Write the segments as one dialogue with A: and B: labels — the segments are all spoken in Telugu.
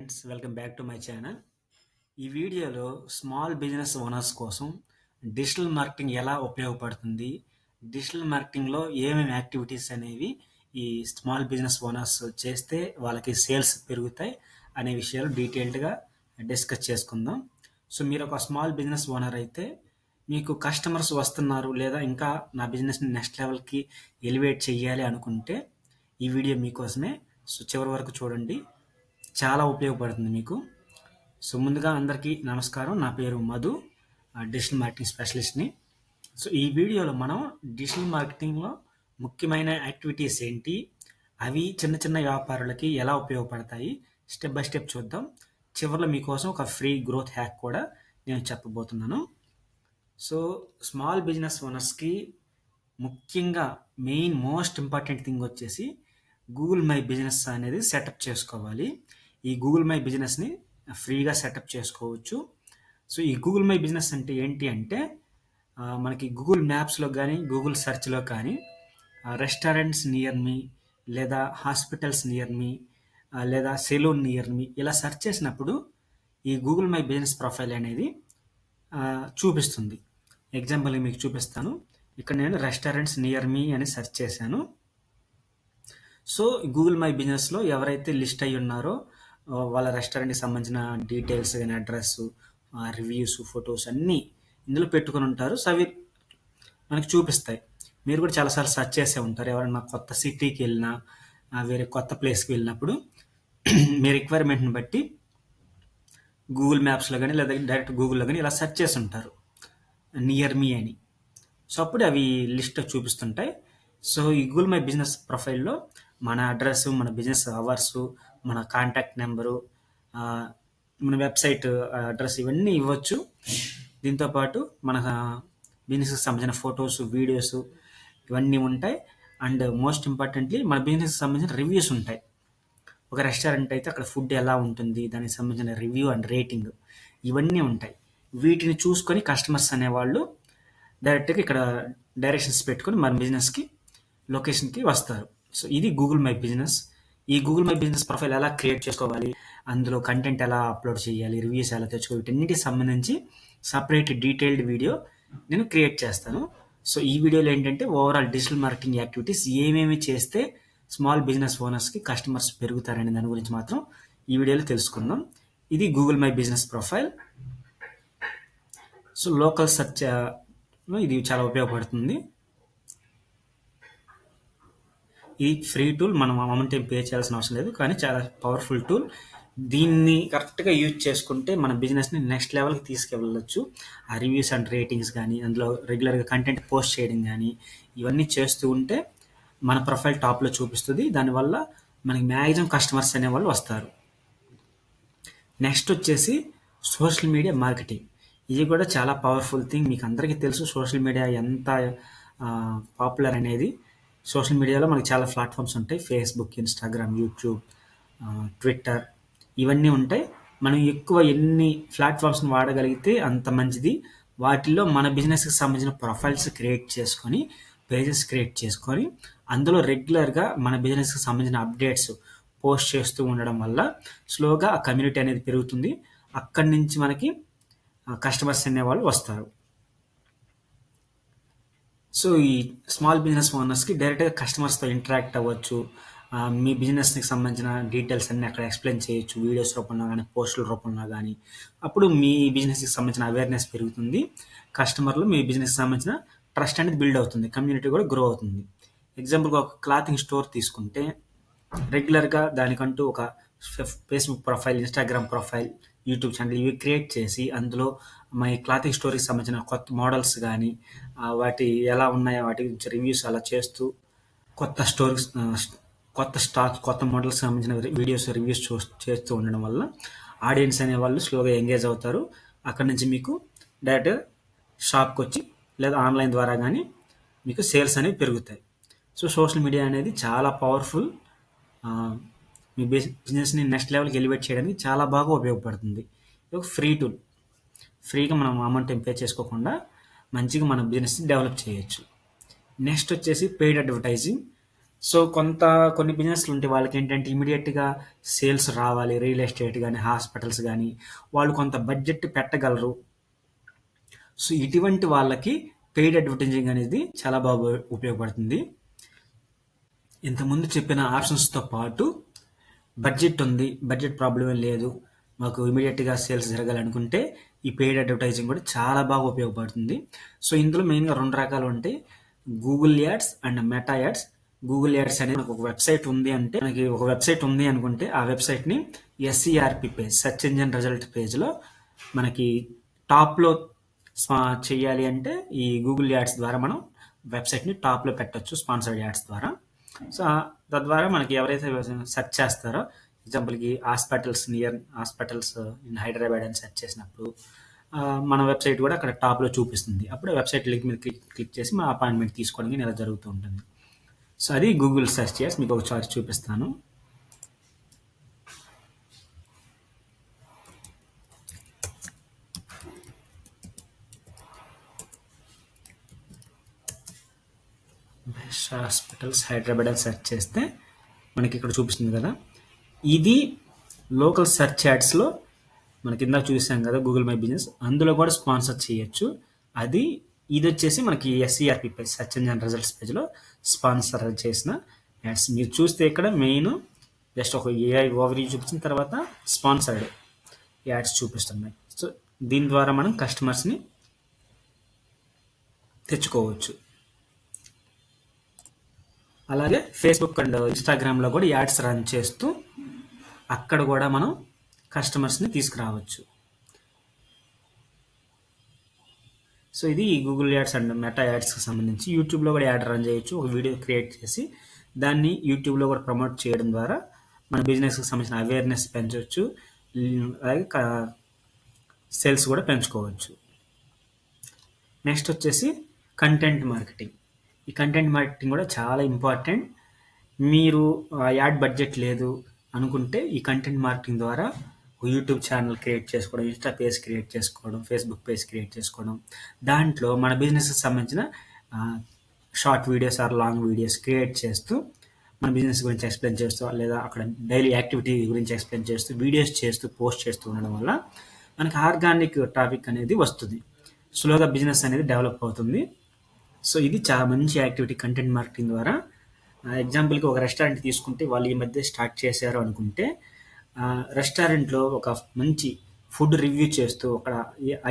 A: Friends, welcome back to my channel. ఈ వీడియోలో స్మాల్ బిజినెస్ ఓనర్స్ కోసం డిజిటల్ మార్కెటింగ్ ఎలా ఉపయోగపడుతుంది, డిజిటల్ మార్కెటింగ్లో ఏమేమి యాక్టివిటీస్ అనేవి ఈ స్మాల్ బిజినెస్ ఓనర్స్ చేస్తే వాళ్ళకి సేల్స్ పెరుగుతాయి అనే విషయాలు డీటెయిల్డ్గా డిస్కస్ చేసుకుందాం. సో మీరు ఒక స్మాల్ బిజినెస్ ఓనర్ అయితే మీకు కస్టమర్స్ వస్తున్నారు, లేదా ఇంకా నా బిజినెస్ని నెక్స్ట్ లెవెల్కి ఎలివేట్ చేయాలి అనుకుంటే ఈ వీడియో మీకోసమే. సో చివరి వరకు చూడండి, చాలా ఉపయోగపడుతుంది మీకు. సో ముందుగా అందరికీ నమస్కారం. నా పేరు మధు, డిజిటల్ మార్కెటింగ్ స్పెషలిస్ట్ని. సో ఈ వీడియోలో మనం డిజిటల్ మార్కెటింగ్లో ముఖ్యమైన యాక్టివిటీస్ ఏంటి, అవి చిన్న చిన్న వ్యాపారులకి ఎలా ఉపయోగపడతాయి, స్టెప్ బై స్టెప్ చూద్దాం. చివరిలో మీకోసం ఒక ఫ్రీ గ్రోత్ హ్యాక్ కూడా నేను చెప్పబోతున్నాను. సో స్మాల్ బిజినెస్ ఓనర్స్కి ముఖ్యంగా మోస్ట్ ఇంపార్టెంట్ థింగ్ వచ్చేసి గూగుల్ మై బిజినెస్ అనేది సెటప్ చేసుకోవాలి. ఈ గూగుల్ మై బిజినెస్ని ఫ్రీగా సెటప్ చేసుకోవచ్చు. సో ఈ గూగుల్ మై బిజినెస్ అంటే ఏంటి అంటే మనకి గూగుల్ మ్యాప్స్లో కానీ గూగుల్ సెర్చ్లో కానీ రెస్టారెంట్స్ నియర్ మీ, లేదా హాస్పిటల్స్ నియర్ మీ, లేదా సెలూన్ నియర్ మీ ఇలా సెర్చ్ చేసినప్పుడు ఈ గూగుల్ మై బిజినెస్ ప్రొఫైల్ అనేది చూపిస్తుంది. ఎగ్జాంపుల్ మీకు చూపిస్తాను. ఇక్కడ నేను రెస్టారెంట్స్ నియర్ మీ అని సెర్చ్ చేశాను. సో గూగుల్ మై బిజినెస్లో ఎవరైతే లిస్ట్ అయ్యి ఉన్నారో వాళ్ళ రెస్టారెంట్కి సంబంధించిన డీటెయిల్స్ కానీ అడ్రస్, రివ్యూస్, ఫొటోస్ అన్నీ ఇందులో పెట్టుకొని ఉంటారు. సో అవి మనకి చూపిస్తాయి. మీరు కూడా చాలాసార్లు సెర్చ్ చేసే ఉంటారు. ఎవరైనా కొత్త సిటీకి వెళ్ళినా, వేరే కొత్త ప్లేస్కి వెళ్ళినప్పుడు మీ రిక్వైర్మెంట్ని బట్టి గూగుల్ మ్యాప్స్లో కానీ లేదా డైరెక్ట్ గూగుల్లో కానీ ఇలా సెర్చ్ చేసి ఉంటారు నియర్ మీ అని. సో అప్పుడు అవి లిస్ట్ చూపిస్తుంటాయి. సో ఈ గూగుల్ మై బిజినెస్ ప్రొఫైల్లో మన అడ్రస్, మన బిజినెస్ అవర్స్, మన కాంటాక్ట్ నెంబరు, మన వెబ్సైట్ అడ్రస్ ఇవన్నీ ఇవ్వచ్చు. దీంతోపాటు మన బిజినెస్కి సంబంధించిన ఫొటోస్, వీడియోస్ ఇవన్నీ ఉంటాయి. అండ్ మోస్ట్ ఇంపార్టెంట్లీ మన బిజినెస్కి సంబంధించిన రివ్యూస్ ఉంటాయి. ఒక రెస్టారెంట్ అయితే అక్కడ ఫుడ్ ఎలా ఉంటుంది, దానికి సంబంధించిన రివ్యూ అండ్ రేటింగ్ ఇవన్నీ ఉంటాయి. వీటిని చూసుకొని కస్టమర్స్ అనేవాళ్ళు డైరెక్ట్గా ఇక్కడ డైరెక్షన్స్ పెట్టుకొని మన బిజినెస్కి లొకేషన్కి వస్తారు. సో ఇది గూగుల్ మై బిజినెస్. ఈ గూగుల్ మై బిజినెస్ ప్రొఫైల్ ఎలా క్రియేట్ చేసుకోవాలి, అందులో కంటెంట్ ఎలా అప్లోడ్ చేయాలి, రివ్యూస్ ఎలా తెచ్చుకోవాలి, వీటన్నిటికి సంబంధించి సపరేట్ డీటెయిల్డ్ వీడియో నేను క్రియేట్ చేస్తాను. సో ఈ వీడియోలో ఏంటంటే ఓవరాల్ డిజిటల్ మార్కెటింగ్ యాక్టివిటీస్ ఏమేమి చేస్తే స్మాల్ బిజినెస్ ఓనర్స్కి కస్టమర్స్ పెరుగుతారనే దాని గురించి మాత్రం ఈ వీడియోలో తెలుసుకుందాం. ఇది Google my business profile. So local search ఇది చాలా ఉపయోగపడుతుంది. ఈ ఫ్రీ టూల్, మనం అమౌంట్ ఏం పే చేయాల్సిన అవసరం లేదు, కానీ చాలా పవర్ఫుల్ టూల్. దీన్ని కరెక్ట్గా యూజ్ చేసుకుంటే మన బిజినెస్ని నెక్స్ట్ లెవెల్కి తీసుకెళ్ళవచ్చు. ఆ రివ్యూస్ అండ్ రేటింగ్స్ కానీ, అందులో రెగ్యులర్గా కంటెంట్ పోస్ట్ చేయడం కానీ ఇవన్నీ చేస్తూ ఉంటే మన ప్రొఫైల్ టాప్లో చూపిస్తుంది. దానివల్ల మనకి మ్యాక్సిమం కస్టమర్స్ అనేవాళ్ళు వస్తారు. నెక్స్ట్ వచ్చేసి సోషల్ మీడియా మార్కెటింగ్. ఇది కూడా చాలా పవర్ఫుల్ థింగ్. మీకు అందరికీ తెలుసు సోషల్ మీడియా ఎంత పాపులర్ అనేది. సోషల్ మీడియాలో మనకి చాలా ప్లాట్ఫామ్స్ ఉంటాయి. ఫేస్బుక్, ఇన్స్టాగ్రామ్, యూట్యూబ్, ట్విట్టర్ ఇవన్నీ ఉంటాయి. మనం ఎక్కువ ఎన్ని ప్లాట్ఫామ్స్ని వాడగలిగితే అంత మంచిది. వాటిల్లో మన బిజినెస్కి సంబంధించిన ప్రొఫైల్స్ క్రియేట్ చేసుకొని, పేజెస్ క్రియేట్ చేసుకొని, అందులో రెగ్యులర్గా మన బిజినెస్కి సంబంధించిన అప్డేట్స్ పోస్ట్ చేస్తూ ఉండడం వల్ల స్లోగా ఆ కమ్యూనిటీ అనేది పెరుగుతుంది. అక్కడి నుంచి మనకి కస్టమర్స్ అనేవాళ్ళు వస్తారు. సో ఈ స్మాల్ బిజినెస్ ఓనర్స్కి డైరెక్ట్గా కస్టమర్స్తో ఇంటరాక్ట్ అవ్వచ్చు. మీ బిజినెస్కి సంబంధించిన డీటెయిల్స్ అన్నీ అక్కడ ఎక్స్ప్లెయిన్ చేయొచ్చు, వీడియోస్ రూపంలో కానీ, పోస్టుల రూపంలో కానీ. అప్పుడు మీ బిజినెస్కి సంబంధించిన అవేర్నెస్ పెరుగుతుంది. కస్టమర్లు మీ బిజినెస్కి సంబంధించిన ట్రస్ట్ అనేది బిల్డ్ అవుతుంది, కమ్యూనిటీ కూడా గ్రో అవుతుంది. ఎగ్జాంపుల్గా ఒక క్లాతింగ్ స్టోర్ తీసుకుంటే రెగ్యులర్గా దానికంటూ ఒక Facebook profile, Instagram profile, YouTube channel ఇవి క్రియేట్ చేసి అందులో మై క్లాతింగ్ స్టోరీకి సంబంధించిన కొత్త మోడల్స్ కానీ, వాటి ఎలా ఉన్నాయో వాటి గురించి రివ్యూస్ అలా చేస్తూ కొత్త స్టోరీస్, కొత్త స్టాక్, కొత్త మోడల్స్ సంబంధించిన వీడియోస్, రివ్యూస్ చేస్తూ ఉండడం వల్ల ఆడియన్స్ అనేవాళ్ళు స్లోగా ఎంగేజ్ అవుతారు. అక్కడి నుంచి మీకు డైరెక్ట్ షాప్కి వచ్చి లేదా ఆన్లైన్ ద్వారా కానీ మీకు సేల్స్ అనేవి పెరుగుతాయి. సో సోషల్ మీడియా అనేది చాలా పవర్ఫుల్. మీ బిజినెస్ని నెక్స్ట్ లెవెల్కి ఎలివేట్ చేయడానికి చాలా బాగా ఉపయోగపడుతుంది. ఇది ఒక ఫ్రీ టూల్. ఫ్రీగా మనం అమౌంట్ ఏం పే చేసుకోకుండా మంచిగా మన బిజినెస్ని డెవలప్ చేయొచ్చు. నెక్స్ట్ వచ్చేసి పెయిడ్ అడ్వర్టైజింగ్. సో కొన్ని బిజినెస్లు ఉంటాయి, వాళ్ళకి ఏంటంటే ఇమీడియట్గా సేల్స్ రావాలి, రియల్ ఎస్టేట్ కానీ హాస్పిటల్స్ కానీ వాళ్ళు కొంత బడ్జెట్ పెట్టగలరు. సో ఇటువంటి వాళ్ళకి పెయిడ్ అడ్వర్టైజింగ్ అనేది చాలా బాగా ఉపయోగపడుతుంది. ఇంతకుముందు చెప్పిన ఆప్షన్స్తో పాటు బడ్జెట్ ఉంది, బడ్జెట్ ప్రాబ్లం ఏం లేదు, మాకు ఇమీడియట్గా సేల్స్ జరగాలనుకుంటే ఈ పెయిడ్ అడ్వర్టైజింగ్ కూడా చాలా బాగా ఉపయోగపడుతుంది. సో ఇందులో మెయిన్గా రెండు రకాలు ఉంటాయి, Google ads and meta ads. Google ads అనేది మనకు ఒక వెబ్సైట్ ఉంది అంటే, మనకి ఒక వెబ్సైట్ ఉంది అనుకుంటే ఆ వెబ్సైట్ని SERP page, search engine result పేజ్లో మనకి టాప్లో చేయాలి అంటే ఈ గూగుల్ యాడ్స్ ద్వారా మనం వెబ్సైట్ని టాప్లో పెట్టొచ్చు స్పాన్సర్డ్ యాడ్స్ ద్వారా. సో తద్వారా మనకి ఎవరైతే సెర్చ్ చేస్తారో, ఎగ్జాంపుల్కి హాస్పిటల్స్ ఇన్ హైదరాబాద్ అని సెర్చ్ చేసినప్పుడు మన వెబ్సైట్ కూడా అక్కడ టాప్లో చూపిస్తుంది. అప్పుడు వెబ్సైట్ లింక్ మీద క్లిక్ చేసి మన అపాయింట్మెంట్ తీసుకోవడానికి ఇలా జరుగుతూ ఉంటుంది. సో అది గూగుల్ సెర్చ్ యాడ్స్. మీకు ఒకసారి చూపిస్తాను. బెస్ట్ హాస్పిటల్స్ హైదరాబాద్ అని సెర్చ్ చేస్తే మనకి ఇక్కడ చూపిస్తుంది కదా, ఇది లోకల్ సెర్చ్ యాడ్స్లో మనకి ఇందాక చూసాం కదా గూగుల్ మై బిజినెస్, అందులో కూడా స్పాన్సర్ చేయొచ్చు. ఇది వచ్చేసి మనకి SERP page, search engine results పేజ్లో స్పాన్సర్ చేసిన యాడ్స్. మీరు చూస్తే ఇక్కడ మెయిన్ జస్ట్ ఒక ఏఐ ఓవర్ చూపించిన తర్వాత స్పాన్సర్డ్ యాడ్స్ చూపిస్తున్నాయి. సో దీని ద్వారా మనం కస్టమర్స్ని తెచ్చుకోవచ్చు. అలాగే ఫేస్బుక్ అండ్ ఇన్స్టాగ్రామ్లో కూడా యాడ్స్ రన్ చేస్తూ అక్కడ కూడా మనం కస్టమర్స్ని తీసుకురావచ్చు. సో ఇది గూగుల్ యాడ్స్ అండ్ మెటా యాడ్స్కి సంబంధించి. యూట్యూబ్లో కూడా యాడ్ రన్ చేయొచ్చు, ఒక వీడియో క్రియేట్ చేసి దాన్ని యూట్యూబ్లో కూడా ప్రమోట్ చేయడం ద్వారా మన బిజినెస్కి సంబంధించిన అవేర్నెస్ పెంచవచ్చు, అలాగే సేల్స్ కూడా పెంచుకోవచ్చు. నెక్స్ట్ వచ్చేసి కంటెంట్ మార్కెటింగ్. ఈ కంటెంట్ మార్కెటింగ్ కూడా చాలా ఇంపార్టెంట్. మీరు యాడ్ బడ్జెట్ లేదు అనుకుంటే ఈ కంటెంట్ మార్కెటింగ్ ద్వారా యూట్యూబ్ ఛానల్ క్రియేట్ చేసుకోవడం, ఇన్స్టా పేజ్ క్రియేట్ చేసుకోవడం, ఫేస్బుక్ పేజ్ క్రియేట్ చేసుకోవడం, దాంట్లో మన బిజినెస్కి సంబంధించిన short videos or long videos create చేస్తూ మన బిజినెస్ గురించి ఎక్స్ప్లెయిన్ చేస్తూ, లేదా అక్కడ డైలీ యాక్టివిటీ గురించి ఎక్స్ప్లెయిన్ చేస్తూ, వీడియోస్ చేస్తూ, పోస్ట్ చేస్తూ ఉండడం వల్ల మనకి ఆర్గానిక్ ట్రాఫిక్ అనేది వస్తుంది, స్లోగా బిజినెస్ అనేది డెవలప్ అవుతుంది. సో ఇది చాలా మంచి యాక్టివిటీ కంటెంట్ మార్కెటింగ్ ద్వారా. ఎగ్జాంపుల్కి ఒక రెస్టారెంట్ తీసుకుంటే వాళ్ళు ఈ మధ్య స్టార్ట్ చేశారు అనుకుంటే, రెస్టారెంట్లో ఒక మంచి ఫుడ్ రివ్యూ చేస్తూ అక్కడ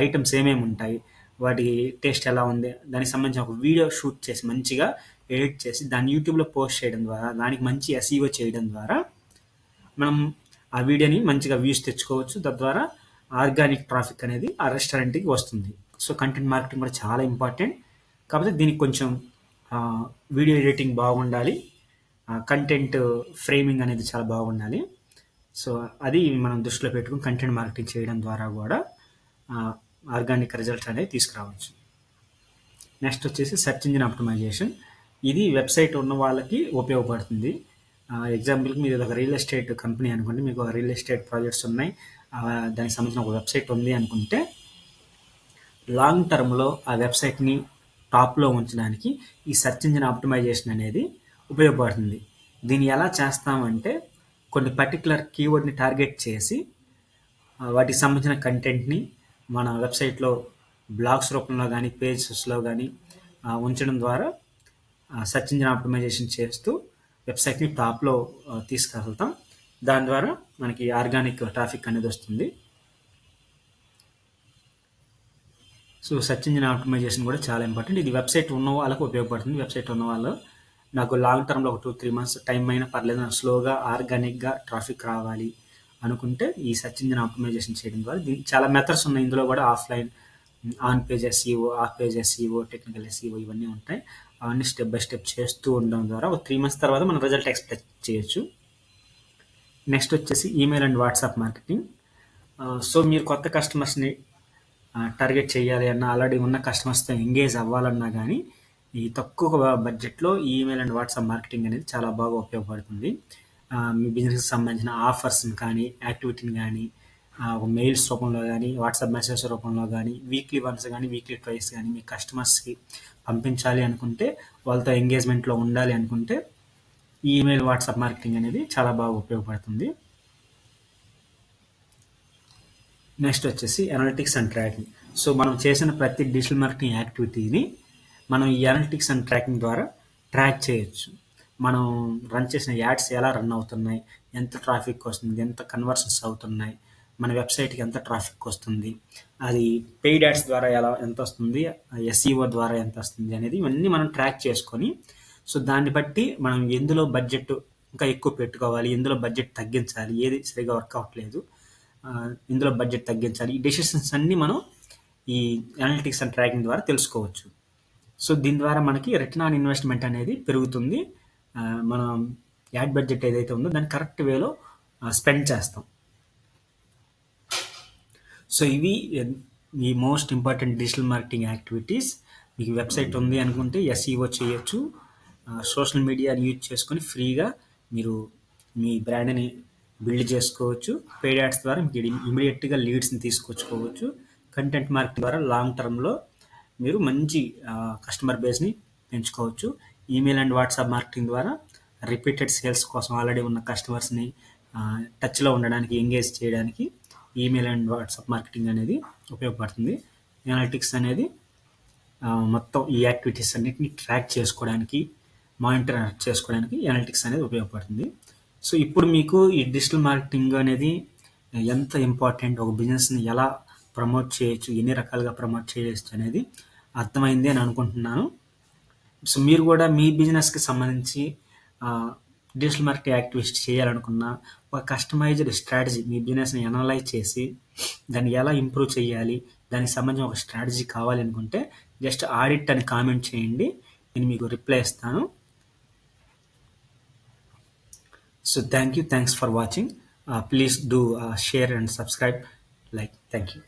A: ఐటమ్స్ ఏమేమి ఉంటాయి, వాటి టేస్ట్ ఎలా ఉంది, దానికి సంబంధించిన ఒక వీడియో షూట్ చేసి మంచిగా ఎడిట్ చేసి దాన్ని యూట్యూబ్లో పోస్ట్ చేయడం ద్వారా, దానికి మంచి ఎస్ఈఓ చేయడం ద్వారా మనం ఆ వీడియోని మంచిగా వ్యూస్ తెచ్చుకోవచ్చు. తద్వారా ఆర్గానిక్ ట్రాఫిక్ అనేది ఆ రెస్టారెంట్కి వస్తుంది. సో కంటెంట్ మార్కెటింగ్ కూడా చాలా ఇంపార్టెంట్. కాకపోతే దీనికి కొంచెం వీడియో ఎడిటింగ్ బాగుండాలి, కంటెంట్ ఫ్రేమింగ్ అనేది చాలా బాగుండాలి. సో అది మనం దృష్టిలో పెట్టుకుని కంటెంట్ మార్కెటింగ్ చేయడం ద్వారా కూడా ఆర్గానిక్ రిజల్ట్స్ అనేది తీసుకురావచ్చు. నెక్స్ట్ వచ్చేసి సెర్చ్ ఇంజిన్ ఆప్టిమైజేషన్. ఇది వెబ్సైట్ ఉన్న వాళ్ళకి ఉపయోగపడుతుంది. ఎగ్జాంపుల్కి మీరు ఒక రియల్ ఎస్టేట్ కంపెనీ అనుకోండి, మీకు రియల్ ఎస్టేట్ ప్రాజెక్ట్స్ ఉన్నాయి, దానికి సంబంధించిన ఒక వెబ్సైట్ ఉంది అనుకుంటే, లాంగ్ టర్మ్లో ఆ వెబ్సైట్ని టాప్లో ఉంచడానికి ఈ సెర్చ్ ఇంజిన్ ఆప్టిమైజేషన్ అనేది ఉపయోగపడుతుంది. దీన్ని ఎలా చేస్తామంటే, కొన్ని పర్టికులర్ కీవర్డ్ని టార్గెట్ చేసి వాటికి సంబంధించిన కంటెంట్ని మన వెబ్సైట్లో బ్లాగ్స్ రూపంలో కానీ పేజెస్లో కానీ ఉంచడం ద్వారా సెర్చ్ ఇంజిన్ ఆప్టిమైజేషన్ చేస్తూ వెబ్సైట్ని టాప్లో తీసుకెళ్తాం. దాని ద్వారా మనకి ఆర్గానిక్ ట్రాఫిక్ అనేది వస్తుంది. సో సెర్చ్ ఇంజిన్ ఆప్టిమైజేషన్ కూడా చాలా ఇంపార్టెంట్. ఇది వెబ్సైట్ ఉన్న వాళ్ళకు ఉపయోగపడుతుంది. వెబ్సైట్ ఉన్న వాళ్ళు నాకు లాంగ్ టర్మ్లో ఒక 2-3 months టైం అయినా పర్లేదు, నాకు స్లోగా ఆర్గానిక్గా ట్రాఫిక్ రావాలి అనుకుంటే ఈ సెర్చ్ ఇంజిన్ ఆప్టిమైజేషన్ చేయడం ద్వారా చాలా మెథడ్స్ ఉన్నాయి. ఇందులో కూడా offline, on page SEO, of page SEO, technical SEO ఇవన్నీ ఉంటాయి. అవన్నీ స్టెప్ బై స్టెప్ చేస్తూ ఉండడం ద్వారా ఒక 3 months తర్వాత మనం రిజల్ట్ ఎక్స్పెక్ట్ చేయొచ్చు. నెక్స్ట్ వచ్చేసి email and WhatsApp marketing. So మీరు కొత్త కస్టమర్స్ని టార్గెట్ చేయాలి అన్నా, ఆల్రెడీ ఉన్న కస్టమర్స్తో ఎంగేజ్ అవ్వాలన్నా కానీ ఈ తక్కువ బడ్జెట్లో ఈమెయిల్ అండ్ వాట్సాప్ మార్కెటింగ్ అనేది చాలా బాగా ఉపయోగపడుతుంది. మీ బిజినెస్కి సంబంధించిన ఆఫర్స్ని కానీ, యాక్టివిటీని కానీ ఒక మెయిల్స్ రూపంలో కానీ, వాట్సాప్ మెసేజ్ రూపంలో కానీ, వీక్లీ వన్స్ కానీ, వీక్లీ ట్వైస్ కానీ మీ కస్టమర్స్కి పంపించాలి అనుకుంటే, వాళ్ళతో ఎంగేజ్మెంట్లో ఉండాలి అనుకుంటే ఈ ఈమెయిల్ వాట్సాప్ మార్కెటింగ్ అనేది చాలా బాగా ఉపయోగపడుతుంది. నెక్స్ట్ వచ్చేసి అనలిటిక్స్ అండ్ ట్రాకింగ్. సో మనం చేసిన ప్రతి డిజిటల్ మార్కెటింగ్ యాక్టివిటీని మనం ఈ అనలిటిక్స్ అండ్ ట్రాకింగ్ ద్వారా ట్రాక్ చేయొచ్చు. మనం రన్ చేసిన యాడ్స్ ఎలా రన్ అవుతున్నాయి, ఎంత ట్రాఫిక్ వస్తుంది, ఎంత కన్వర్షన్స్ అవుతున్నాయి, మన వెబ్సైట్కి ఎంత ట్రాఫిక్ వస్తుంది, అది పెయిడ్ యాడ్స్ ద్వారా ఎంత వస్తుంది, ఎస్ఈఓ ద్వారా ఎంత వస్తుంది అనేది ఇవన్నీ మనం ట్రాక్ చేసుకొని, సో దాన్ని బట్టి మనం ఎందులో బడ్జెట్ ఇంకా ఎక్కువ పెట్టుకోవాలి, ఎందులో బడ్జెట్ తగ్గించాలి, ఏది సరిగా వర్క్ అవ్వట్లేదు, ఇందులో బడ్జెట్ తగ్గించాలి, ఈ డెసిషన్స్ అన్నీ మనం ఈ అనలిటిక్స్ అండ్ ట్రాకింగ్ ద్వారా తెలుసుకోవచ్చు. సో దీని ద్వారా మనకి రిటర్న్ ఆన్ ఇన్వెస్ట్మెంట్ అనేది పెరుగుతుంది. మనం యాడ్ బడ్జెట్ ఏదైతే ఉందో దాన్ని కరెక్ట్ వేలో స్పెండ్ చేస్తాం. సో ఇవి ఈ most important digital marketing activities. మీకు వెబ్సైట్ ఉంది అనుకుంటే ఎస్ఈఓ చేయొచ్చు. సోషల్ మీడియాని యూజ్ చేసుకొని ఫ్రీగా మీరు మీ బ్రాండ్ని బిల్డ్ చేసుకోవచ్చు. పెయిడ్ యాడ్స్ ద్వారా మీకు ఇమీడియట్గా లీడ్స్ని తీసుకొచ్చుకోవచ్చు. కంటెంట్ మార్కెటింగ్ ద్వారా లాంగ్ టర్మ్లో మీరు మంచి కస్టమర్ బేస్ని పెంచుకోవచ్చు. ఈమెయిల్ అండ్ వాట్సాప్ మార్కెటింగ్ ద్వారా రిపీటెడ్ సేల్స్ కోసం ఆల్రెడీ ఉన్న కస్టమర్స్ని టచ్లో ఉండడానికి, ఎంగేజ్ చేయడానికి ఈమెయిల్ అండ్ వాట్సాప్ మార్కెటింగ్ అనేది ఉపయోగపడుతుంది. అనలిటిక్స్ అనేది మొత్తం ఈ యాక్టివిటీస్ అన్నిటిని ట్రాక్ చేసుకోవడానికి, మానిటర్ చేసుకోవడానికి అనలిటిక్స్ అనేది ఉపయోగపడుతుంది. సో ఇప్పుడు మీకు ఈ డిజిటల్ మార్కెటింగ్ అనేది ఎంత ఇంపార్టెంట్, ఒక బిజినెస్ని ఎలా ప్రమోట్ చేయొచ్చు, ఎన్ని రకాలుగా ప్రమోట్ చేయొచ్చు అనేది అర్థమైంది అని అనుకుంటున్నాను. సో మీరు కూడా మీ బిజినెస్కి సంబంధించి డిజిటల్ మార్కెటింగ్ యాక్టివిటీస్ చేయాలనుకున్న ఒక కస్టమైజ్డ్ స్ట్రాటజీ, మీ బిజినెస్ని అనలైజ్ చేసి దాన్ని ఎలా ఇంప్రూవ్ చేయాలి, దానికి సంబంధించిన ఒక స్ట్రాటజీ కావాలి అనుకుంటే జస్ట్ ఆడిట్ అని కామెంట్ చేయండి, నేను మీకు రిప్లై ఇస్తాను. So thanks for watching. Please do share and subscribe. Thank you.